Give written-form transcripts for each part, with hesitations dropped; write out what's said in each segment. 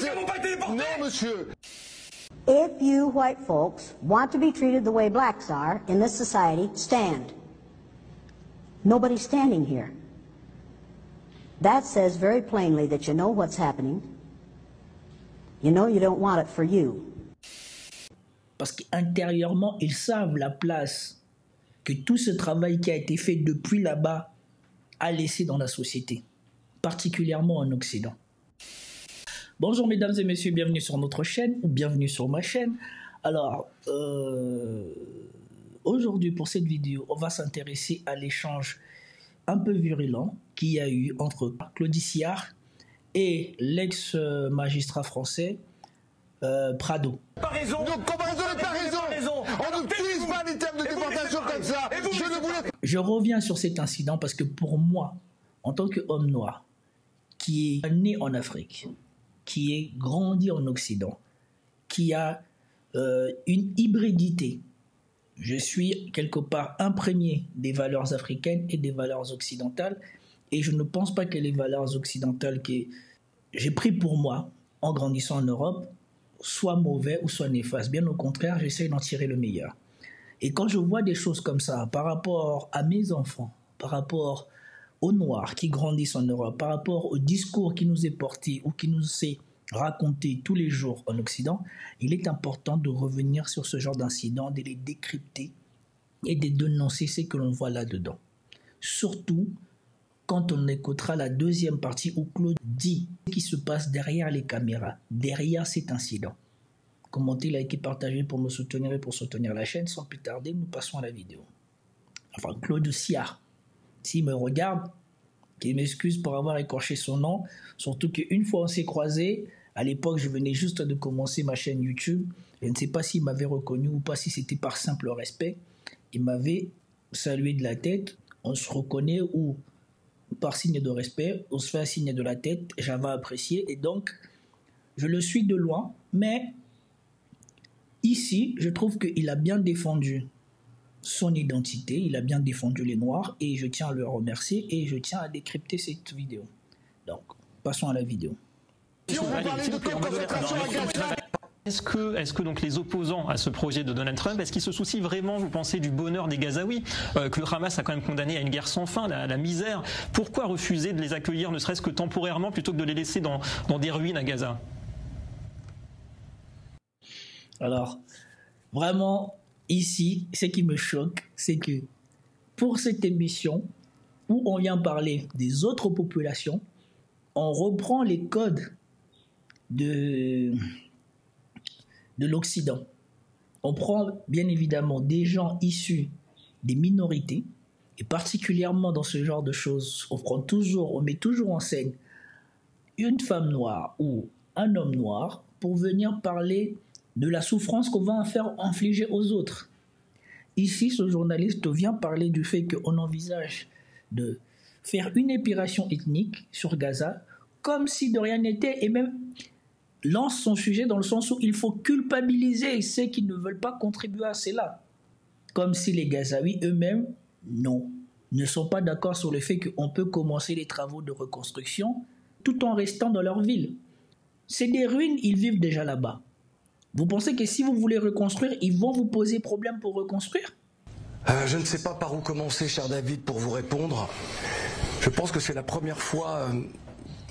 n'avons pas été déportés. Non, monsieur. If you white folks want to be treated the way blacks are in this society, stand. Nobody's standing here. That says very plainly that you know what's happening. You know you don't want it for you. Parce qu'intérieurement, ils savent la place que tout ce travail qui a été fait depuis là-bas a laissé dans la société, particulièrement en Occident. Bonjour mesdames et messieurs, bienvenue sur notre chaîne ou bienvenue sur ma chaîne. Alors, aujourd'hui pour cette vidéo, on va s'intéresser à l'échange un peu virulent qu'il y a eu entre Claude Sillard et l'ex-magistrat français Prado. Pas raison. Donc, comparaison n'est pas raison. On n'utilise pas les termes de déportation comme ça. Je ne voulais pas. Je reviens sur cet incident parce que pour moi, en tant qu'homme noir, qui est né en Afrique, qui est grandi en Occident, qui a une hybridité, je suis quelque part imprégné des valeurs africaines et des valeurs occidentales, et je ne pense pas que les valeurs occidentales que j'ai prises pour moi en grandissant en Europe soient mauvais ou soient néfastes. Bien au contraire, j'essaie d'en tirer le meilleur. Et quand je vois des choses comme ça par rapport à mes enfants, par rapport aux Noirs qui grandissent en Europe, par rapport au discours qui nous est porté ou qui nous est raconté tous les jours en Occident, il est important de revenir sur ce genre d'incidents, de les décrypter et de dénoncer ce que l'on voit là-dedans. Surtout quand on écoutera la deuxième partie où Claude dit ce qui se passe derrière les caméras, derrière cet incident. Commentez, likez, partagez pour me soutenir et pour soutenir la chaîne. Sans plus tarder, nous passons à la vidéo. Enfin, Claude Sillard, s'il me regarde, qu'il m'excuse pour avoir écorché son nom, surtout qu'une fois on s'est croisés, à l'époque je venais juste de commencer ma chaîne YouTube, je ne sais pas s'il m'avait reconnu ou pas, si c'était par simple respect, il m'avait salué de la tête, on se reconnaît ou par signe de respect, on se fait un signe de la tête, j'avais apprécié et donc je le suis de loin, mais ici je trouve qu'il a bien défendu son identité, il a bien défendu les Noirs et je tiens à le remercier et je tiens à décrypter cette vidéo. Donc, passons à la vidéo. Est-ce que donc les opposants à ce projet de Donald Trump, est-ce qu'ils se soucient vraiment, vous pensez, du bonheur des Gazaouis, que le Hamas a quand même condamné à une guerre sans fin, la misère? Pourquoi refuser de les accueillir, ne serait-ce que temporairement, plutôt que de les laisser dans des ruines à Gaza? Alors, vraiment, ici, ce qui me choque, c'est que pour cette émission, où on vient parler des autres populations, on reprend les codes de l'Occident. On prend bien évidemment des gens issus des minorités, et particulièrement dans ce genre de choses, on met toujours en scène une femme noire ou un homme noir pour venir parler de la souffrance qu'on va faire infliger aux autres. Ici, ce journaliste vient parler du fait qu'on envisage de faire une épuration ethnique sur Gaza, comme si de rien n'était, et même lance son sujet dans le sens où il faut culpabiliser ceux qui ne veulent pas contribuer à cela. Comme si les Gazaouis eux-mêmes, ne sont pas d'accord sur le fait qu'on peut commencer les travaux de reconstruction tout en restant dans leur ville. C'est des ruines, ils vivent déjà là-bas. Vous pensez que si vous voulez reconstruire, ils vont vous poser problème pour reconstruire? Je ne sais pas par où commencer, cher David, pour vous répondre. Je pense que c'est la première fois,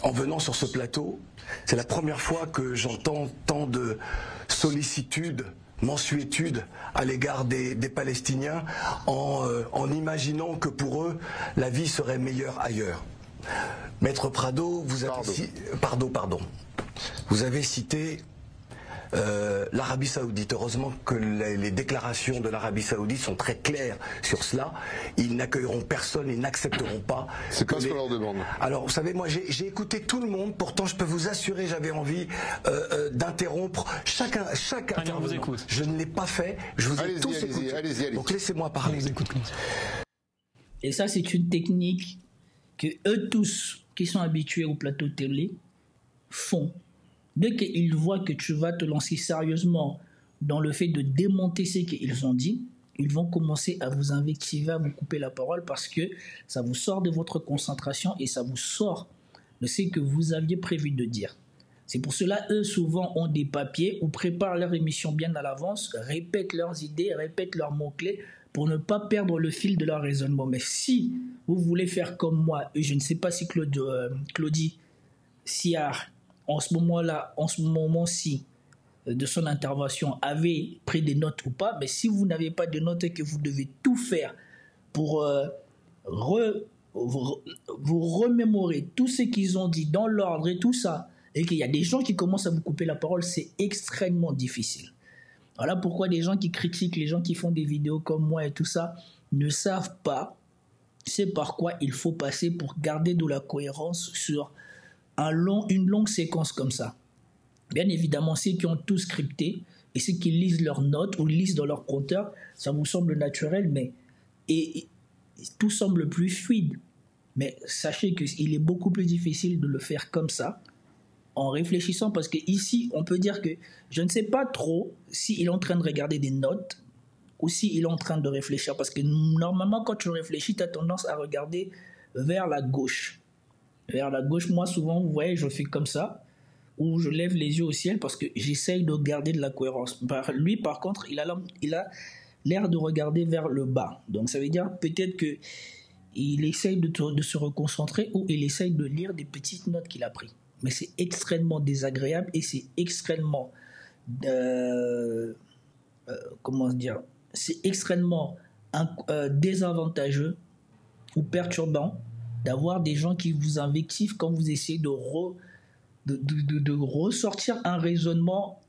en venant sur ce plateau, c'est la première fois que j'entends tant de sollicitude, mansuétude à l'égard des Palestiniens, en imaginant que pour eux, la vie serait meilleure ailleurs. Maître Prado, vous avez Vous avez cité l'Arabie Saoudite. Heureusement que les déclarations de l'Arabie Saoudite sont très claires sur cela. Ils n'accueilleront personne, ils n'accepteront pas. C'est pas ce qu'on leur demande. Alors, vous savez, moi, j'ai écouté tout le monde. Pourtant, je peux vous assurer, j'avais envie d'interrompre chaque intervenant. Vous écoute. Je ne l'ai pas fait. Je vous ai tous écouté. Allez-y. Donc, laissez-moi parler. Et ça, c'est une technique que eux tous qui sont habitués au plateau télé font. Dès qu'ils voient que tu vas te lancer sérieusement dans le fait de démonter ce qu'ils ont dit, ils vont commencer à vous invectiver, à vous couper la parole parce que ça vous sort de votre concentration et ça vous sort de ce que vous aviez prévu de dire. C'est pour cela, eux, souvent, ont des papiers ou préparent leur émission bien à l'avance, répètent leurs idées, répètent leurs mots-clés pour ne pas perdre le fil de leur raisonnement. Mais si vous voulez faire comme moi, et je ne sais pas si Claudie Siard, en ce moment-ci, de son intervention, avait pris des notes ou pas, mais si vous n'avez pas de notes et que vous devez tout faire pour vous remémorer tout ce qu'ils ont dit dans l'ordre et tout ça, et qu'il y a des gens qui commencent à vous couper la parole, c'est extrêmement difficile. Voilà pourquoi les gens qui critiquent, les gens qui font des vidéos comme moi et tout ça, ne savent pas c'est par quoi il faut passer pour garder de la cohérence sur une longue séquence comme ça. Bien évidemment, ceux qui ont tout scripté et ceux qui lisent leurs notes ou lisent dans leur compteur, ça vous semble naturel, mais et tout semble plus fluide. Mais sachez qu'il est beaucoup plus difficile de le faire comme ça, en réfléchissant, parce qu'ici, on peut dire que je ne sais pas trop s'il est en train de regarder des notes ou s'il est en train de réfléchir, parce que normalement, quand tu réfléchis, tu as tendance à regarder vers la gauche. Vers la gauche, moi, souvent, vous voyez, je fais comme ça, ou je lève les yeux au ciel parce que j'essaye de garder de la cohérence. Lui, par contre, il a l'air de regarder vers le bas. Donc, ça veut dire peut-être qu'il essaye de se reconcentrer ou il essaye de lire des petites notes qu'il a prises. Mais c'est extrêmement désagréable et c'est extrêmement... comment dire ? C'est extrêmement désavantageux ou perturbant d'avoir des gens qui vous invectivent quand vous essayez de ressortir un raisonnement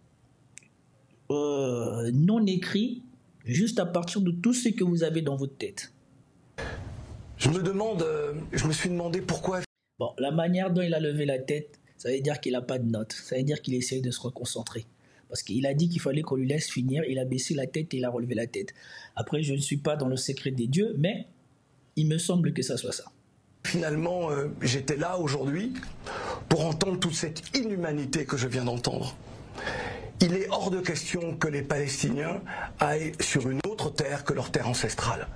non écrit juste à partir de tout ce que vous avez dans votre tête. Je me suis demandé pourquoi... Bon, la manière dont il a levé la tête, ça veut dire qu'il n'a pas de notes. Ça veut dire qu'il essaye de se reconcentrer. Parce qu'il a dit qu'il fallait qu'on lui laisse finir. Il a baissé la tête et il a relevé la tête. Après, je ne suis pas dans le secret des dieux, mais il me semble que ça soit ça. Finalement, j'étais là aujourd'hui pour entendre toute cette inhumanité que je viens d'entendre. Il est hors de question que les Palestiniens aillent sur une autre terre que leur terre ancestrale.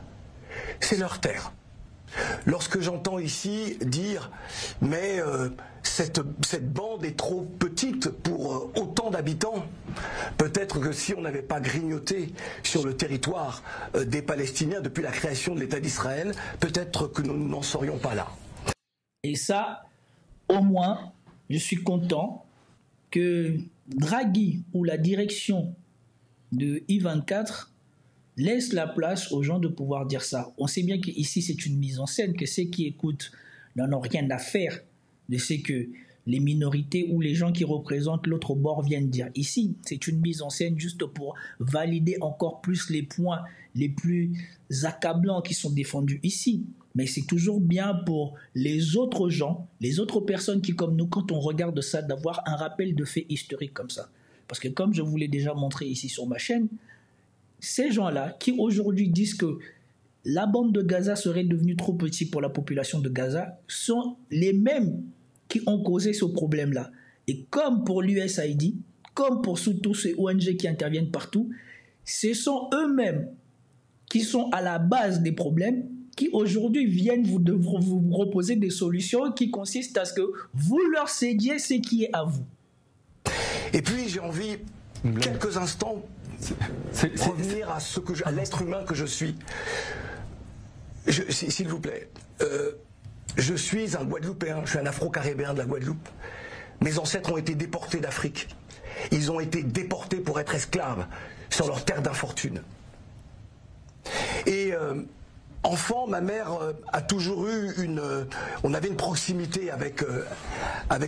C'est leur terre. Lorsque j'entends ici dire « mais cette bande est trop petite pour autant d'habitants », peut-être que si on n'avait pas grignoté sur le territoire des Palestiniens depuis la création de l'État d'Israël, peut-être que nous n'en serions pas là. Et ça, au moins, je suis content que Draghi ou la direction de I24 laisse la place aux gens de pouvoir dire ça. On sait bien qu'ici, c'est une mise en scène, que ceux qui écoutent n'en ont rien à faire de ce que les minorités ou les gens qui représentent l'autre bord viennent dire. Ici, c'est une mise en scène juste pour valider encore plus les points les plus accablants qui sont défendus ici. Mais c'est toujours bien pour les autres gens, les autres personnes qui, comme nous, quand on regarde ça, d'avoir un rappel de faits historiques comme ça. Parce que comme je vous l'ai déjà montré ici sur ma chaîne, ces gens-là qui aujourd'hui disent que la bande de Gaza serait devenue trop petite pour la population de Gaza sont les mêmes qui ont causé ce problème-là. Et comme pour l'USAID, comme pour tous ces ONG qui interviennent partout, ce sont eux-mêmes qui sont à la base des problèmes, qui aujourd'hui viennent vous proposer des solutions qui consistent à ce que vous leur cédiez ce qui est à vous. Et puis j'ai envie, quelques instants, revenir à l'être humain que je suis. S'il vous plaît, je suis un Guadeloupéen, je suis un Afro-Caribéen de la Guadeloupe. Mes ancêtres ont été déportés d'Afrique. Ils ont été déportés pour être esclaves sur leur terre d'infortune. Et enfant, ma mère a toujours eu on avait une proximité avec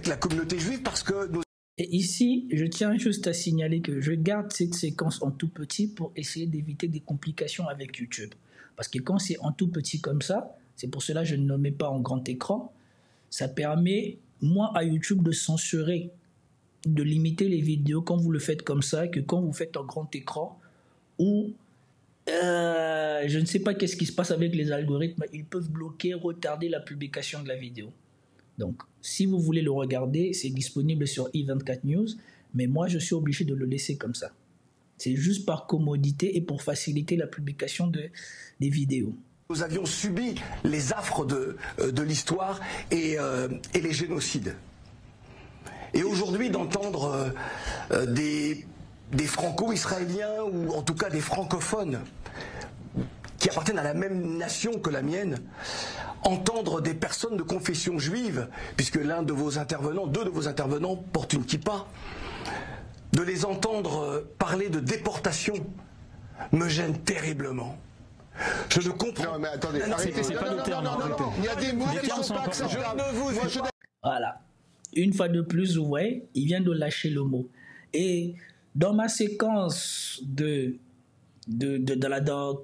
la communauté juive parce que... Et ici, je tiens juste à signaler que je garde cette séquence en tout petit pour essayer d'éviter des complications avec YouTube. Parce que quand c'est en tout petit comme ça, c'est pour cela que je ne le mets pas en grand écran, ça permet, moi, à YouTube de censurer, de limiter les vidéos quand vous le faites comme ça, que quand vous faites en grand écran, ou je ne sais pas qu'est-ce qui se passe avec les algorithmes, ils peuvent bloquer, retarder la publication de la vidéo. Donc, si vous voulez le regarder, c'est disponible sur I24 News, mais moi, je suis obligé de le laisser comme ça. C'est juste par commodité et pour faciliter la publication des vidéos. Nous avions subi les affres de l'histoire et les génocides. Et aujourd'hui, d'entendre des franco-israéliens, ou en tout cas des francophones, qui appartiennent à la même nation que la mienne, entendre des personnes de confession juive, puisque deux de vos intervenants portent une kippa, de les entendre parler de déportation me gêne terriblement. Je ne comprends. Non mais attendez, arrêtez, c'est pas le terme. non. Il y a des mots qui ne sont pas acceptables. Voilà. Une fois de plus, vous voyez, il vient de lâcher le mot. Et dans ma séquence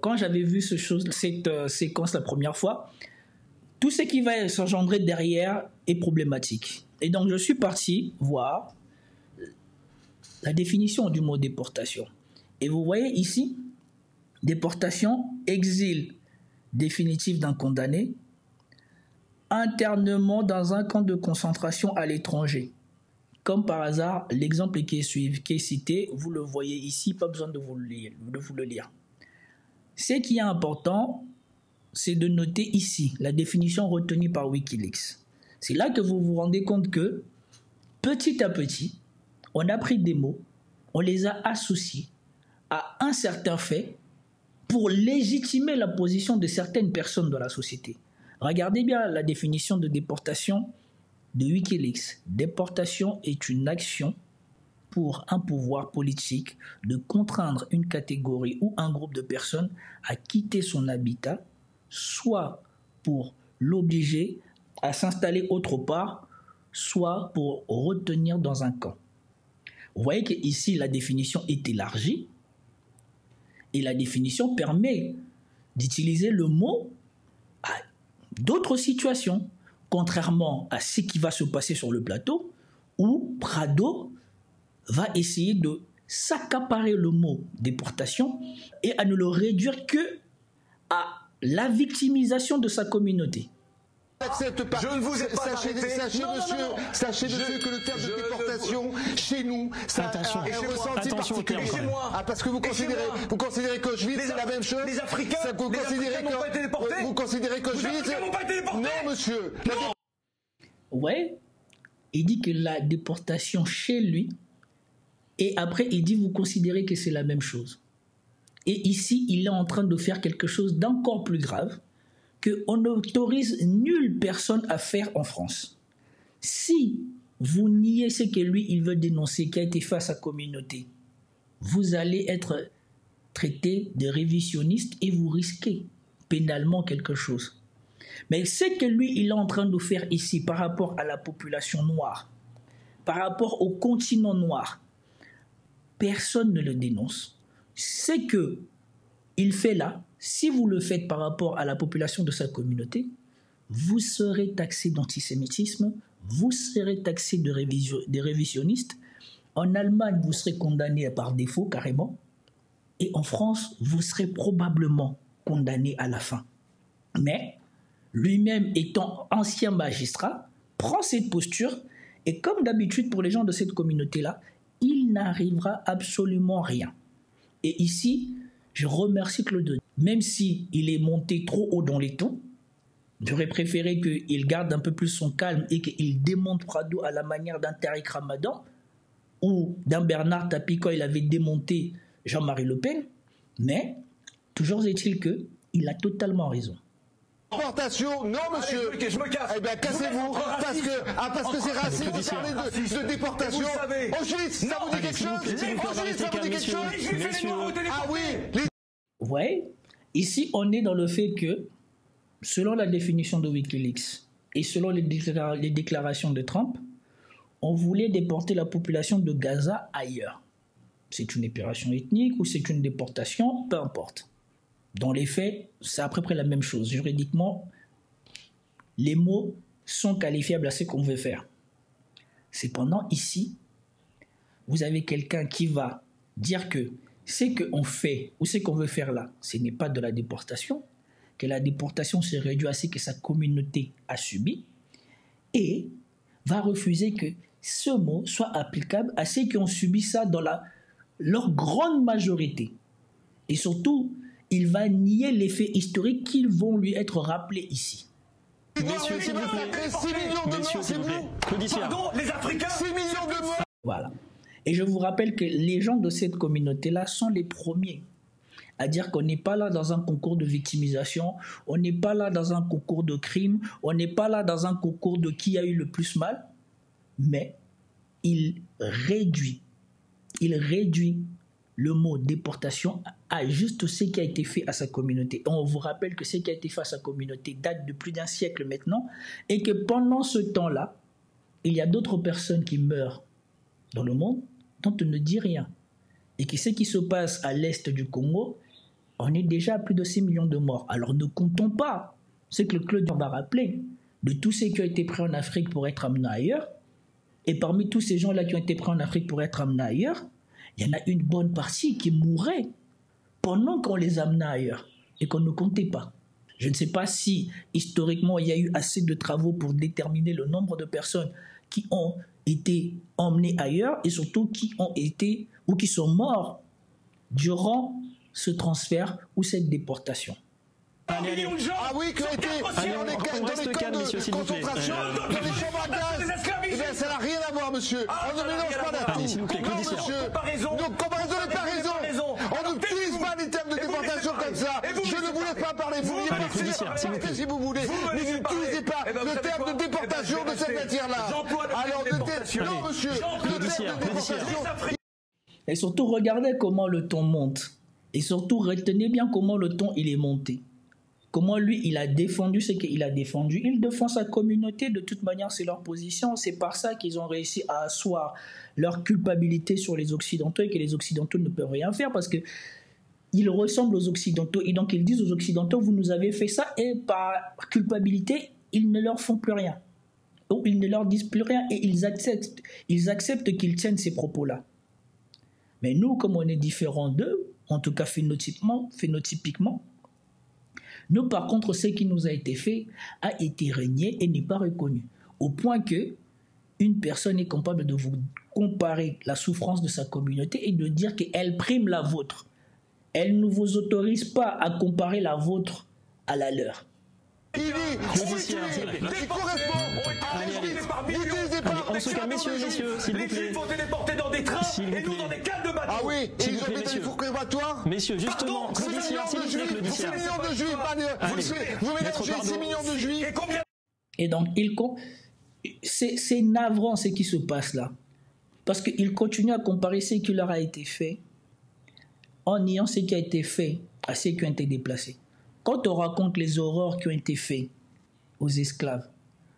quand j'avais vu cette séquence la première fois, tout ce qui va s'engendrer derrière est problématique. Et donc, je suis parti voir la définition du mot déportation. Et vous voyez ici, déportation, exil définitif d'un condamné, internement dans un camp de concentration à l'étranger. Comme par hasard, l'exemple qui est cité, vous le voyez ici, pas besoin de vous le lire. Ce qui est important, c'est de noter ici la définition retenue par Wikileaks. C'est là que vous vous rendez compte que, petit à petit, on a pris des mots, on les a associés à un certain fait pour légitimer la position de certaines personnes dans la société. Regardez bien la définition de déportation de Wikileaks. Déportation est une action pour un pouvoir politique de contraindre une catégorie ou un groupe de personnes à quitter son habitat, soit pour l'obliger à s'installer autre part, soit pour retenir dans un camp. Vous voyez qu'ici, la définition est élargie et la définition permet d'utiliser le mot à d'autres situations, contrairement à ce qui va se passer sur le plateau, où Prado va essayer de s'accaparer le mot déportation et à ne le réduire que à la victimisation de sa communauté. Pas. Je ne vous ai pas sachez, monsieur, que le terme de déportation, chez nous, ça a un ressenti particulier. Parce que vous considérez qu'Auschwitz, c'est la même chose. Les Africains n'ont pas été déportés. Vous considérez qu'Auschwitz n'ont pas été déportés. Non, monsieur. Ouais, il dit que la déportation chez lui, et après il dit vous considérez que c'est la même chose. Et ici, il est en train de faire quelque chose d'encore plus grave, qu'on n'autorise nulle personne à faire en France. Si vous niez ce que lui, il veut dénoncer, qui a été fait à sa communauté, vous allez être traité de révisionniste et vous risquez pénalement quelque chose. Mais ce que lui, il est en train de faire ici par rapport à la population noire, par rapport au continent noir, personne ne le dénonce. Ce qu'il fait là, si vous le faites par rapport à la population de sa communauté, vous serez taxé d'antisémitisme, vous serez taxé de révisionniste. En Allemagne, vous serez condamné par défaut carrément. Et en France, vous serez probablement condamné à la fin. Mais lui-même étant ancien magistrat, prend cette posture et comme d'habitude pour les gens de cette communauté-là, il n'arrivera absolument rien. Et ici, je remercie Claude Denis. Même s'il est monté trop haut dans les tons, j'aurais préféré qu'il garde un peu plus son calme et qu'il démonte Prado à la manière d'un Tariq Ramadan ou d'un Bernard Tapie quand il avait démonté Jean-Marie Le Pen. Mais, toujours est-il qu'il a totalement raison. Déportation, non monsieur. Allez, je me casse. Eh bien cassez-vous parce que c'est raciste. Vous parlez de déportation. Auschwitz, ça vous dit quelque chose? Auschwitz, ça vous dit quelque chose? Ah oui. Vous voyez, ici on est dans le fait que, selon la définition de Wikileaks et selon les déclarations de Trump, on voulait déporter la population de Gaza ailleurs. C'est une opération ethnique ou c'est une déportation, peu importe. Dans les faits, c'est à peu près la même chose. Juridiquement, les mots sont qualifiables à ce qu'on veut faire. Cependant, ici, vous avez quelqu'un qui va dire que ce qu'on fait ou ce qu'on veut faire là, ce n'est pas de la déportation, que la déportation se réduit à ce que sa communauté a subi, et va refuser que ce mot soit applicable à ceux qui ont subi ça dans leur grande majorité. Et surtout, il va nier les faits historiques qui vont lui être rappelés ici. Messieurs, s'il vous plaît. 6 millions de morts, c'est vous. Claudicien. Pardon, les Africains. 6 millions de morts. Voilà. Et je vous rappelle que les gens de cette communauté-là sont les premiers à dire qu'on n'est pas là dans un concours de victimisation, on n'est pas là dans un concours de crime, on n'est pas là dans un concours de qui a eu le plus mal, mais il réduit le mot déportation à juste ce qui a été fait à sa communauté. Et on vous rappelle que ce qui a été fait à sa communauté date de plus d'un siècle maintenant, et que pendant ce temps-là, il y a d'autres personnes qui meurent dans le monde dont on ne dit rien. Et que ce qui se passe à l'est du Congo, on est déjà à plus de 6 millions de morts. Alors ne comptons pas ce que le Claude va rappeler de tous ceux qui ont été pris en Afrique pour être amenés ailleurs. Et parmi tous ces gens-là qui ont été pris en Afrique pour être amenés ailleurs, il y en a une bonne partie qui mourrait pendant qu'on les amenait ailleurs et qu'on ne comptait pas. Je ne sais pas si historiquement il y a eu assez de travaux pour déterminer le nombre de personnes qui ont été emmenés ailleurs et surtout qui ont été ou qui sont morts durant ce transfert ou cette déportation. Allez. Ah oui, qui ont été dans les camps de concentration, dans les chambres à gaz. Eh bien, ça n'a rien à voir, monsieur. On ne mélange pas la tout. Non, monsieur. Donc, comparaison n'est pas raison. On n'utilise pas les termes de déportation comme ça. Je ne vous laisse pas parler. Vous voulez partir si vous voulez. Mais n'utilisez pas le terme de déportation de cette matière-là. Alors, non, monsieur. Le terme de déportation. Et surtout, regardez comment le ton monte. Et surtout, retenez bien comment le ton il est monté. Comment lui, il a défendu ce qu'il a défendu. Il défend sa communauté, de toute manière, c'est leur position. C'est par ça qu'ils ont réussi à asseoir leur culpabilité sur les Occidentaux et que les Occidentaux ne peuvent rien faire parce qu'ils ressemblent aux Occidentaux. Et donc, ils disent aux Occidentaux, vous nous avez fait ça et par culpabilité, ils ne leur font plus rien. Ou ils ne leur disent plus rien et ils acceptent qu'ils tiennent ces propos-là. Mais nous, comme on est différents d'eux, en tout cas phénotypiquement, nous, par contre, ce qui nous a été fait a été régné et n'est pas reconnu. Au point que une personne est capable de vous comparer la souffrance de sa communauté et de dire qu'elle prime la vôtre. Elle ne vous autorise pas à comparer la vôtre à la leur. Il correspond. On se calme, messieurs, s'il vous plaît. Les Juifs ont été déportés dans des trains et nous dans des cales de bateaux. Ah oui, et ils ont fait des fours préparatoires. Messieurs, justement, 6 millions de juifs, vous mélangez 6 millions de juifs. Et donc, c'est navrant ce qui se passe là. Parce qu'ils continuent à comparer ce qui leur a été fait en niant ce qui a été fait à ceux qui ont été déplacés. Quand on raconte les horreurs qui ont été faites aux esclaves,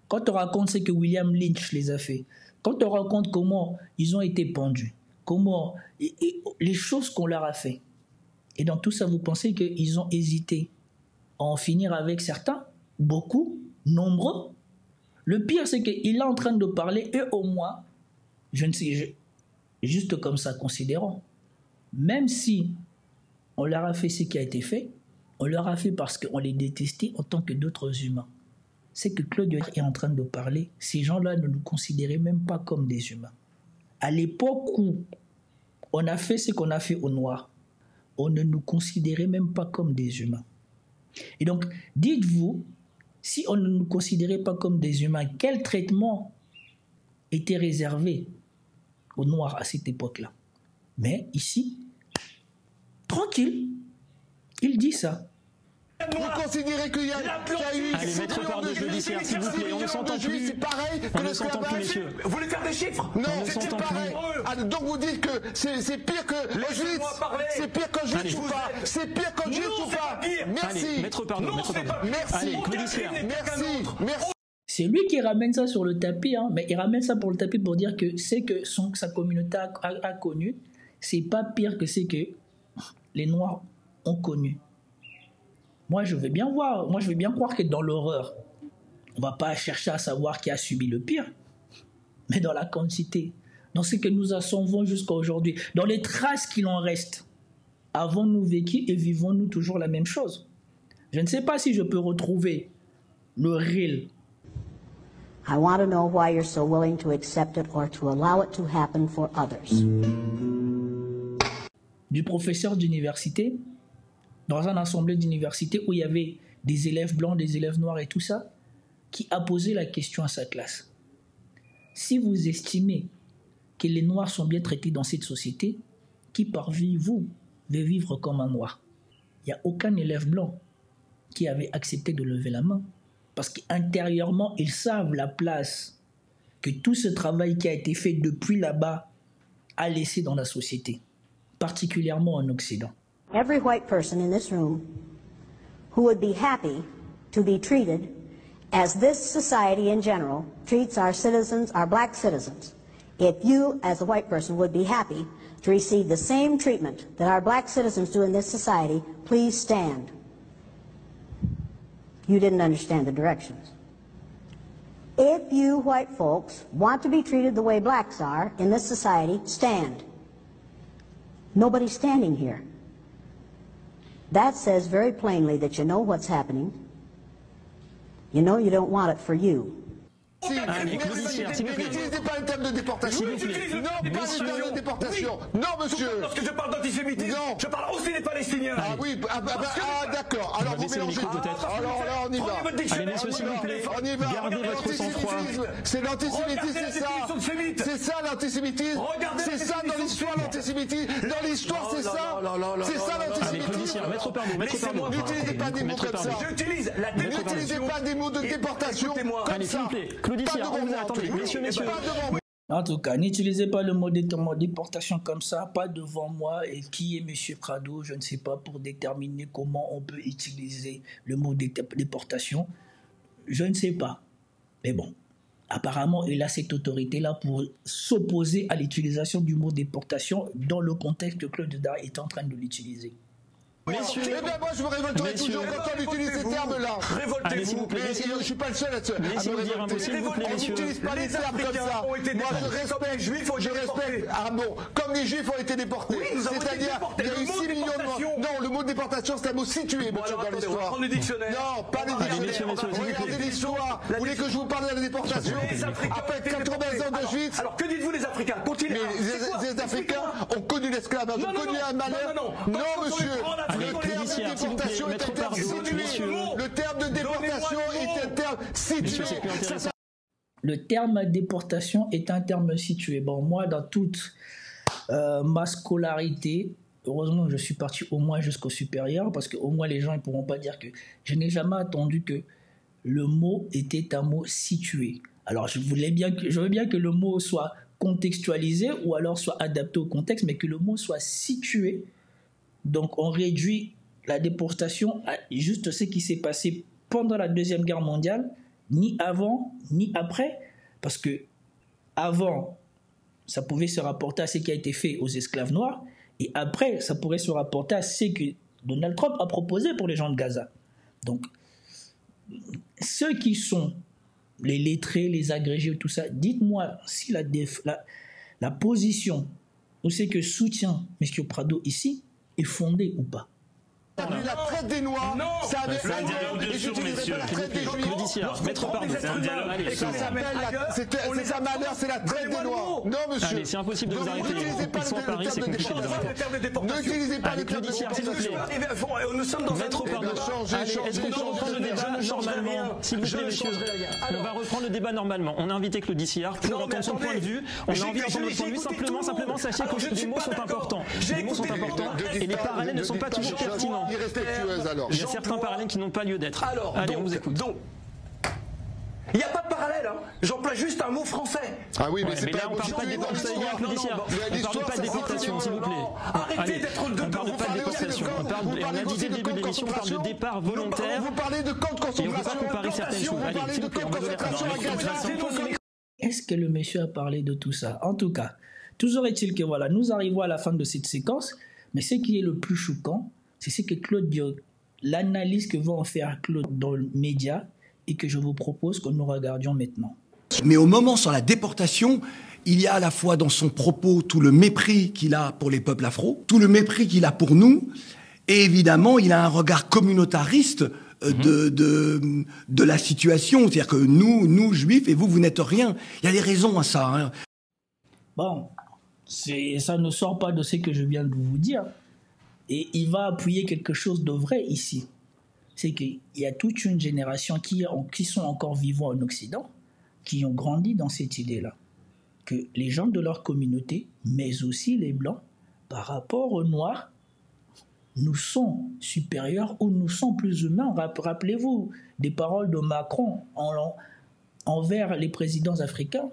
quand on raconte ce que William Lynch les a fait, quand on raconte comment ils ont été pendus, comment et les choses qu'on leur a fait, et dans tout ça, vous pensez qu'ils ont hésité à en finir avec certains, beaucoup, nombreux. Le pire, c'est qu'il est en train de parler, et au moins, je ne sais, juste comme ça, considérons, même si on leur a fait ce qui a été fait, on leur a fait parce qu'on les détestait en tant que d'autres humains. C'est que Claude est en train de parler, ces gens-là ne nous considéraient même pas comme des humains. À l'époque où on a fait ce qu'on a fait aux Noirs, on ne nous considérait même pas comme des humains. Et donc, dites-vous, si on ne nous considérait pas comme des humains, quel traitement était réservé aux Noirs à cette époque-là? Mais ici, tranquille, il dit ça. Vous considérez qu'il y a eu... Allez, maître Pardo, je le dis, s'il vous plaît, on ne s'entend plus. C'est pareil que on ne s'entend plus, messieurs. Vous voulez faire des chiffres? Non, c'est pareil. Ah, donc vous dites que c'est pire que Auschwitz. C'est pire qu'Auschwitz ou pas? C'est pire qu'Auschwitz ou pas? Merci. Allez, maître Pardo, merci. Allez, Claudicien. Merci. C'est lui qui ramène ça sur le tapis, hein, mais il ramène ça pour le tapis pour dire que c'est que sa communauté a connu, c'est pas pire que ce que les Noirs ont connu. Moi, je veux bien croire que dans l'horreur, on ne va pas chercher à savoir qui a subi le pire, mais dans la quantité, dans ce que nous assommons jusqu'à aujourd'hui, dans les traces qu'il en reste, avons-nous vécu et vivons-nous toujours la même chose? Je ne sais pas si je peux retrouver le réel. I want to know why you're so willing to accept it or to allow it to happen for others. Du professeur d'université, dans une assemblée d'université où il y avait des élèves blancs, des élèves noirs et tout ça, qui a posé la question à sa classe. Si vous estimez que les Noirs sont bien traités dans cette société, qui parmi vous veut vivre comme un Noir? Il n'y a aucun élève blanc qui avait accepté de lever la main. Parce qu'intérieurement, ils savent la place que tout ce travail qui a été fait depuis là-bas a laissé dans la société, particulièrement en Occident. Every white person in this room who would be happy to be treated as this society in general treats our citizens, our black citizens. If you, as a white person, would be happy to receive the same treatment that our black citizens do in this society, please stand. You didn't understand the directions. If you white folks want to be treated the way blacks are in this society, stand. Nobody's standing here. That says very plainly that you know what's happening. You know you don't want it for you. N'utilisez pas le terme de déportation. Non, pas le terme de déportation. Non, monsieur. Lorsque je parle d'antisémitisme, je parle aussi des Palestiniens. Ah oui, d'accord. Alors vous mélangez peut-être. Alors là, on y va. Allez, messieurs, s'il vous plaît. On y va. Gardez votre sang-froid. C'est l'antisémitisme, c'est ça. C'est ça l'antisémitisme. C'est ça dans l'histoire l'antisémitisme. Dans l'histoire, c'est ça. C'est ça l'antisémitisme. Maître Pardo. N'utilisez pas des mots comme ça. N'utilisez pas des mots de déportation comme ça. En tout cas, n'utilisez pas le mot déportation comme ça, pas devant moi. Et qui est M. Prado, je ne sais pas, pour déterminer comment on peut utiliser le mot déportation. Je ne sais pas. Mais bon, apparemment, il a cette autorité-là pour s'opposer à l'utilisation du mot déportation dans le contexte que Claude Dard est en train de l'utiliser. Messieurs, eh bien moi je me révolterai toujours quand on utilise ces termes-là. Révoltez-vous. Je ne suis pas le seul là-dessus. Laissez-moi dire un mot, s'il vous plaît, messieurs. On n'utilise pas les termes comme ça. Moi je respecte. Ah bon, comme les Juifs ont été déportés. C'est-à-dire, il y a eu 6 millions de morts. Non, le mot déportation c'est un mot situé, monsieur, dans l'histoire. Non, pas les dictionnaires. Regardez l'histoire. Vous voulez que je vous parle de la déportation après 80 ans de Juifs? Alors que dites-vous les Africains? Continuez. Mais les Africains ont connu l'esclavage, ont connu un malheur. Non, monsieur. Le terme de déportation est un terme situé. Le terme déportation est un terme situé. Bon, moi, dans toute ma scolarité, heureusement, je suis parti au moins jusqu'au supérieur, parce qu'au moins les gens ne pourront pas dire que je n'ai jamais attendu que le mot était un mot situé. Alors, je veux bien que le mot soit contextualisé ou alors soit adapté au contexte, mais que le mot soit situé. Donc, on réduit la déportation à juste ce qui s'est passé pendant la Deuxième Guerre mondiale, ni avant, ni après. Parce que avant, ça pouvait se rapporter à ce qui a été fait aux esclaves noirs, et après, ça pourrait se rapporter à ce que Donald Trump a proposé pour les gens de Gaza. Donc, ceux qui sont les lettrés, les agrégés, tout ça, dites-moi si la position ou ce que soutient M. Prado ici est fondée ou pas. La traite des Noirs, ça avait un dialogue de sourds, messieurs. Maître Pardo, c'est un dialogue. C'est un malheur, c'est la traite des Noirs. Non, monsieur. Allez, c'est impossible de vous arrêter. Ils sont à Paris, c'est compliqué de les arrêter. N'utilisez pas les termes de s'il vous plaît. Nous sommes dans Maître Pardo. Est-ce qu'on peut reprendre le débat normalement? S'il vous plaît, messieurs. On va reprendre le débat normalement. On a invité Claude Sillard pour entendre son point de vue. On a envie d'entendre notre point de vue. Simplement, sachez que les mots sont importants. Les mots sont importants et les parallèles ne sont pas toujours pertinents. Irrespectueuse alors. Il y a certains parallèles qui n'ont pas lieu d'être. Allez, on vous écoute. Donc, il n'y a pas de parallèle, hein. J'emploie juste un mot français. Ah oui, mais c'est pas là, on parle pas de déportation. On parle pas de déportation, s'il vous plaît. Arrêtez d'être on parle pas de déportation. On a dit dès le début de l'émission, on parle de départ volontaire. Vous parlez de camp de concentration. Et on ne peut pas comparer certaines choses. Allez, s'il vous plaît, Est-ce que le monsieur a parlé de tout ça? En tout cas, toujours est-il que voilà, nous arrivons à la fin de cette séquence, mais ce qui est le plus choquant, c'est ce que Claude dit, l'analyse que va en faire Claude dans le média et que je vous propose que nous regardions maintenant. Mais au moment sur la déportation, il y a à la fois dans son propos tout le mépris qu'il a pour les peuples afro, tout le mépris qu'il a pour nous, et évidemment, il a un regard communautariste de la situation. C'est-à-dire que nous, juifs, et vous n'êtes rien. Il y a des raisons à ça. Hein. Bon, ça ne sort pas de ce que je viens de vous dire. Et il va appuyer quelque chose de vrai ici. c'est qu'il y a toute une génération qui sont encore vivants en Occident, qui ont grandi dans cette idée-là, que les gens de leur communauté, mais aussi les Blancs, par rapport aux Noirs, nous sont supérieurs ou nous sont plus humains. Rappelez-vous des paroles de Macron envers les présidents africains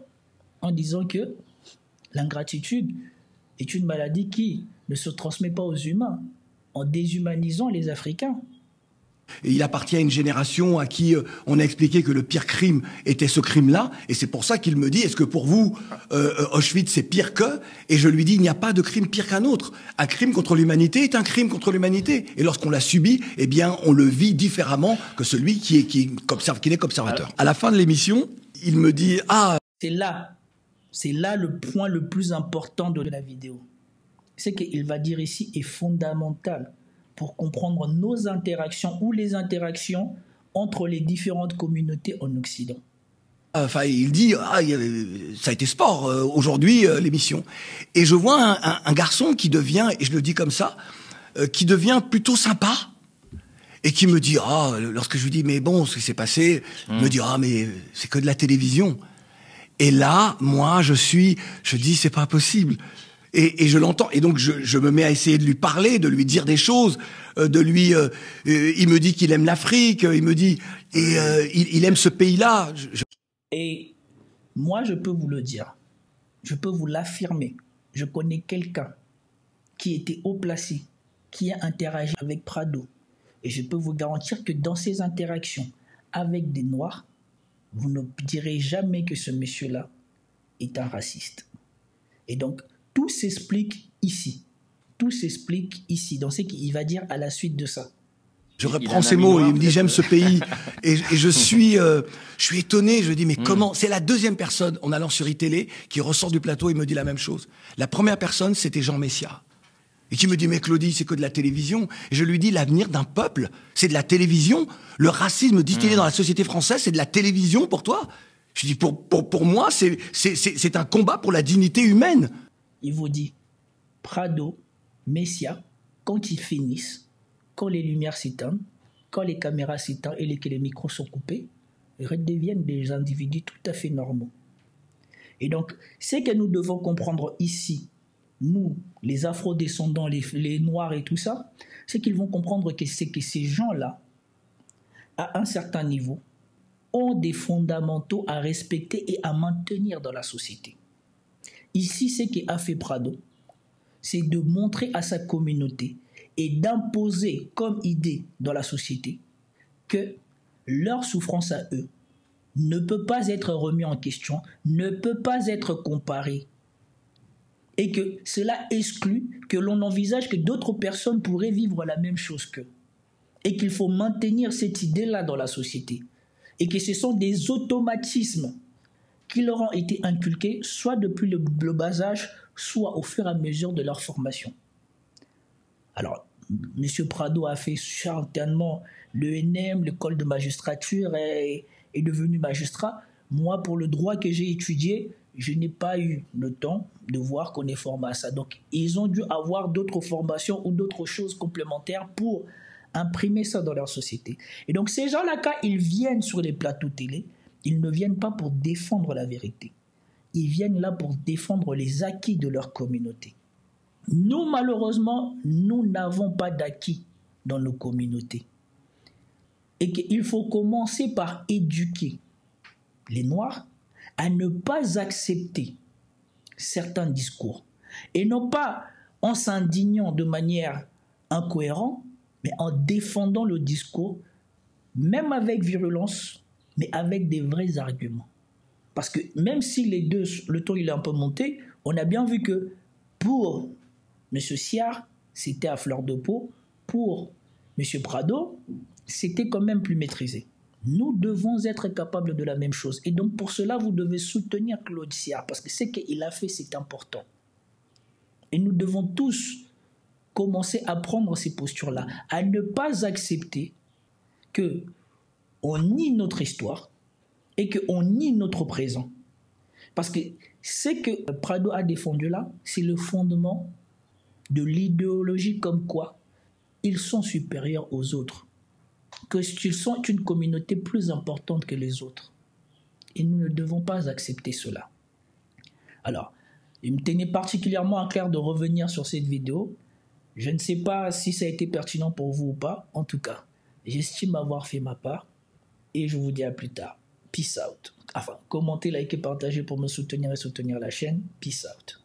en disant que l'ingratitude est une maladie qui ne se transmet pas aux humains, en déshumanisant les Africains. Et il appartient à une génération à qui on a expliqué que le pire crime était ce crime-là, et c'est pour ça qu'il me dit, est-ce que pour vous, Auschwitz c'est pire que? Et je lui dis, il n'y a pas de crime pire qu'un autre. Un crime contre l'humanité est un crime contre l'humanité. Et lorsqu'on l'a subi, eh bien, on le vit différemment que celui qui n'est qu'observateur. À la fin de l'émission, il me dit, c'est là le point le plus important de la vidéo. C'est qu'il va dire ici est fondamental pour comprendre nos interactions ou les interactions entre les différentes communautés en Occident. Enfin, il dit, ça a été sport aujourd'hui, l'émission. Et je vois un garçon qui devient, et je le dis comme ça, qui devient plutôt sympa. Et qui me dit, lorsque je lui dis, mais bon, ce qui s'est passé, il me dit, mais c'est que de la télévision. Et là, moi, je dis, c'est pas possible. Et je l'entends. Et donc, je me mets à essayer de lui parler, de lui dire des choses, il me dit qu'il aime l'Afrique, il me dit, il aime ce pays-là. Et moi, je peux vous le dire. Je peux vous l'affirmer. Je connais quelqu'un qui était haut placé, qui a interagi avec Prado. Et je peux vous garantir que dans ces interactions avec des Noirs, vous ne direz jamais que ce monsieur-là est un raciste. Et donc, tout s'explique ici. Tout s'explique ici, dans ce qu'il va dire à la suite de ça. Je reprends ces mots, il me dit j'aime ce pays. Et je suis étonné, je dis mais comment? C'est la deuxième personne en allant sur iTélé qui ressort du plateau et me dit la même chose. La première personne, c'était Jean Messia. Et qui me dit mais Claudie, c'est que de la télévision. Et je lui dis l'avenir d'un peuple, c'est de la télévision. Le racisme distillé dans la société française, c'est de la télévision pour toi? Je dis pour moi, c'est un combat pour la dignité humaine. Il vous dit, Prado, Messia, quand ils finissent, quand les lumières s'éteignent, quand les caméras s'éteignent et que les micros sont coupés, ils redeviennent des individus tout à fait normaux. Et donc, ce que nous devons comprendre ici, nous, les afro-descendants, les noirs et tout ça, c'est qu'ils vont comprendre que c'est que ces gens-là, à un certain niveau, ont des fondamentaux à respecter et à maintenir dans la société. Ici, ce qu'a fait Prado, c'est de montrer à sa communauté et d'imposer comme idée dans la société que leur souffrance à eux ne peut pas être remise en question, ne peut pas être comparée. Et que cela exclut que l'on envisage que d'autres personnes pourraient vivre la même chose qu'eux. Et qu'il faut maintenir cette idée-là dans la société. Et que ce sont des automatismes qui leur ont été inculqués, soit depuis le bas âge, soit au fur et à mesure de leur formation. Alors, M. Prado a fait certainement l'ENM, l'école de magistrature, et est devenu magistrat. Moi, pour le droit que j'ai étudié, je n'ai pas eu le temps de voir qu'on est formé à ça. Donc, ils ont dû avoir d'autres formations ou d'autres choses complémentaires pour imprimer ça dans leur société. Et donc, ces gens-là, quand ils viennent sur les plateaux télé, ils ne viennent pas pour défendre la vérité. Ils viennent là pour défendre les acquis de leur communauté. Nous, malheureusement, nous n'avons pas d'acquis dans nos communautés. Et qu'il faut commencer par éduquer les Noirs à ne pas accepter certains discours. Et non pas en s'indignant de manière incohérente, mais en défendant le discours, même avec virulence, mais avec des vrais arguments. Parce que même si le ton il est un peu monté, on a bien vu que pour M. Siard, c'était à fleur de peau. Pour M. Prado, c'était quand même plus maîtrisé. Nous devons être capables de la même chose. Et donc pour cela, vous devez soutenir Claude Siard, parce que ce qu'il a fait, c'est important. Et nous devons tous commencer à prendre ces postures-là, à ne pas accepter que on nie notre histoire et qu'on nie notre présent. Parce que ce que Prado a défendu là, c'est le fondement de l'idéologie comme quoi ils sont supérieurs aux autres. qu'ils sont une communauté plus importante que les autres. Et nous ne devons pas accepter cela. Alors, il me tenait particulièrement à cœur de revenir sur cette vidéo. Je ne sais pas si ça a été pertinent pour vous ou pas. En tout cas, j'estime avoir fait ma part. Et je vous dis à plus tard. Peace out. Enfin, commentez, likez, partagez pour me soutenir et soutenir la chaîne. Peace out.